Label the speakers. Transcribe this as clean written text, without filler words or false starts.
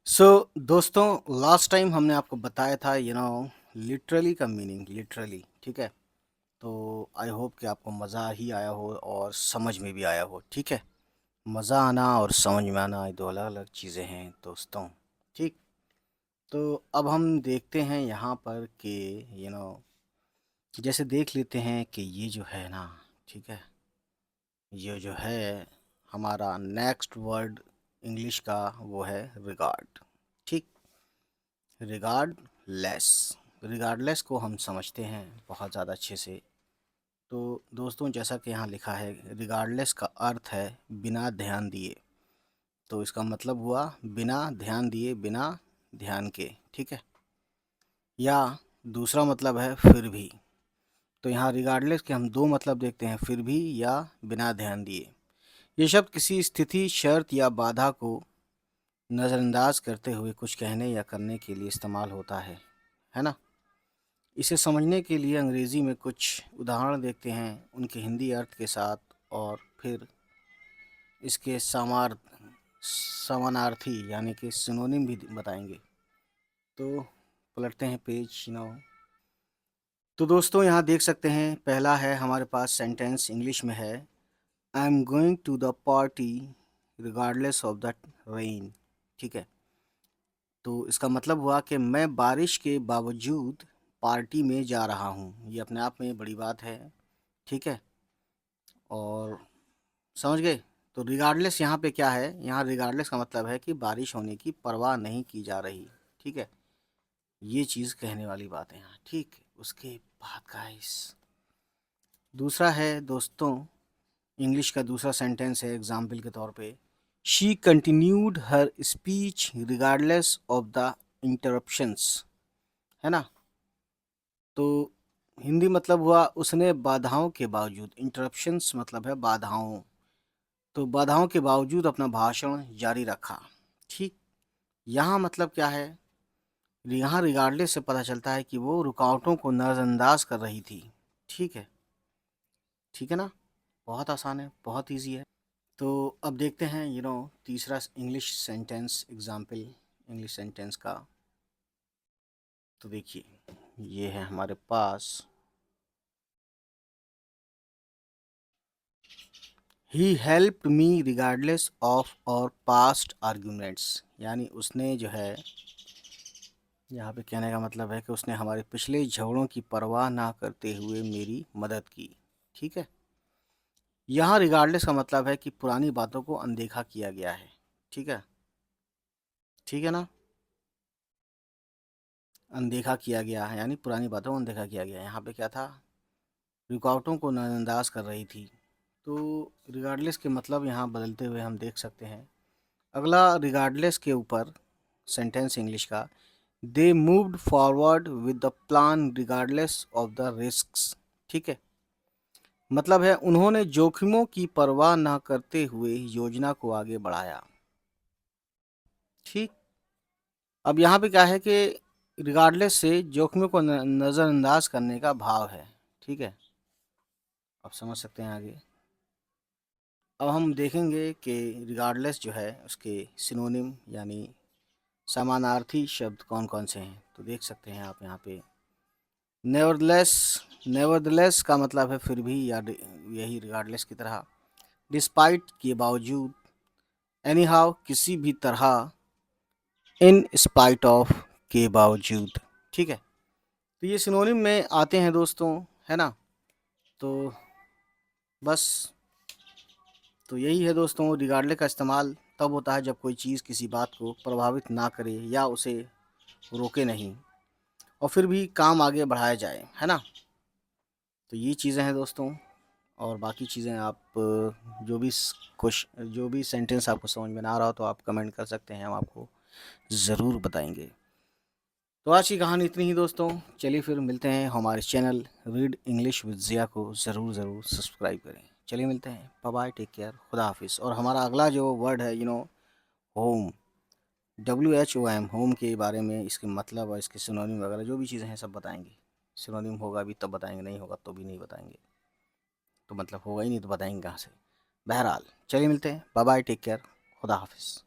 Speaker 1: दोस्तों, last time हमने आपको बताया था लिटरली का मीनिंग लिटरली। ठीक है। तो आई होप कि आपको मज़ा ही आया हो और समझ में भी आया हो। ठीक है। मज़ा आना और समझ में आना ये दो अलग अलग चीज़ें हैं दोस्तों। ठीक। तो अब हम देखते हैं यहाँ पर कि यू नो जैसे देख लेते हैं कि ये जो है ना, ठीक है, ये जो है हमारा नेक्स्ट वर्ड इंग्लिश का वो है रिगार्ड। ठीक। रिगार्डलेस। रिगार्डलेस को हम समझते हैं बहुत ज़्यादा अच्छे से। तो दोस्तों, जैसा कि यहाँ लिखा है, रिगार्डलेस का अर्थ है बिना ध्यान दिए। तो इसका मतलब हुआ बिना ध्यान दिए, बिना ध्यान के। ठीक है। या दूसरा मतलब है फिर भी। तो यहाँ रिगार्डलेस के हम दो मतलब देखते हैं, फिर भी या बिना ध्यान दिए। ये शब्द किसी स्थिति, शर्त या बाधा को नज़रअंदाज करते हुए कुछ कहने या करने के लिए इस्तेमाल होता है ना। इसे समझने के लिए अंग्रेज़ी में कुछ उदाहरण देखते हैं उनके हिंदी अर्थ के साथ, और फिर इसके समानार्थी यानी कि सिनोनिम भी बताएंगे। तो पलटते हैं पेज नौ। तो दोस्तों, यहाँ देख सकते हैं, पहला है हमारे पास सेंटेंस इंग्लिश में है, I am going to the party regardless of the rain. ठीक है। तो इसका मतलब हुआ कि मैं बारिश के बावजूद पार्टी में जा रहा हूँ। ये अपने आप में बड़ी बात है। ठीक है। और समझ गए। तो रिगार्डलेस यहाँ पे क्या है, यहाँ रिगार्डलेस का मतलब है कि बारिश होने की परवाह नहीं की जा रही। ठीक है। ये चीज़ कहने वाली बात है यहाँ। ठीक। उसके बाद गाइस, दूसरा है दोस्तों, इंग्लिश का दूसरा सेंटेंस है एग्जाम्पल के तौर पे, she continued her speech regardless of the interruptions. है ना। तो हिंदी मतलब हुआ उसने बाधाओं के बावजूद, इंटरप्शंस मतलब है बाधाओं, तो बाधाओं के बावजूद अपना भाषण जारी रखा। ठीक। यहाँ मतलब क्या है, यहाँ रिगार्डलेस से पता चलता है कि वो रुकावटों को नज़रअंदाज कर रही थी। ठीक है। ठीक है ना। बहुत आसान है, बहुत इजी है। तो अब देखते हैं तीसरा English sentence example English sentence का। तो देखिए, ये है हमारे पास, he helped me regardless of our past arguments. यानी उसने जो है, यहाँ पे कहने का मतलब है कि उसने हमारे पिछले झगड़ों की परवाह ना करते हुए मेरी मदद की। ठीक है। यहाँ रिगार्डलेस का मतलब है कि पुरानी बातों को अनदेखा किया गया है। ठीक है। ठीक है ना। अनदेखा किया गया है यानी पुरानी बातों को अनदेखा किया गया है। यहाँ पे क्या था, रुकावटों को नज़रअंदाज कर रही थी। तो रिगार्डलेस के मतलब यहाँ बदलते हुए हम देख सकते हैं। अगला रिगार्डलेस के ऊपर सेंटेंस इंग्लिश का, they moved forward with the plan regardless of the risks. ठीक है। मतलब है उन्होंने जोखिमों की परवाह न करते हुए योजना को आगे बढ़ाया। ठीक। अब यहाँ पे क्या है कि रिगार्डलेस से जोखिमों को नज़रअंदाज करने का भाव है। ठीक है। अब समझ सकते हैं आगे। अब हम देखेंगे कि रिगार्डलेस जो है उसके सिनोनिम यानी समानार्थी शब्द कौन कौन से हैं। तो देख सकते हैं आप यहाँ पे, नेवरदलेस। नेवरदलेस का मतलब है फिर भी, या यही रिगार्डलेस की तरह, डिस्पाइट के बावजूद, एनी हाउ किसी भी तरह, इन स्पाइट ऑफ के बावजूद। ठीक है। तो ये सिनोनिम में आते हैं दोस्तों, है ना। तो बस, तो यही है दोस्तों, रिगार्डलेस का इस्तेमाल तब होता है जब कोई चीज़ किसी बात को प्रभावित ना करे या उसे रोके नहीं, और फिर भी काम आगे बढ़ाया जाए, है ना। तो ये चीज़ें हैं दोस्तों। और बाकी चीज़ें आप जो भी सेंटेंस आपको समझ में ना आ रहा हो तो आप कमेंट कर सकते हैं, हम आपको ज़रूर बताएंगे। तो आज की कहानी इतनी ही दोस्तों। चलिए फिर मिलते हैं। हमारे channel read English with Zia को ज़रूर ज़रूर सब्सक्राइब करें। चलिए मिलते हैं। बाय बाय, टेक केयर, खुदा हाफिज़। और हमारा अगला जो वर्ड है होम, WHOM, होम के बारे में, इसके मतलब और इसके सिनोनिम वगैरह जो भी चीज़ें हैं सब बताएंगे। सिनोनिम होगा भी तब बताएंगे, नहीं होगा तो भी नहीं बताएंगे। तो मतलब होगा ही नहीं तो बताएंगे कहाँ से। बहरहाल चलिए मिलते हैं। बाय बाय, टेक केयर, खुदा हाफिज़।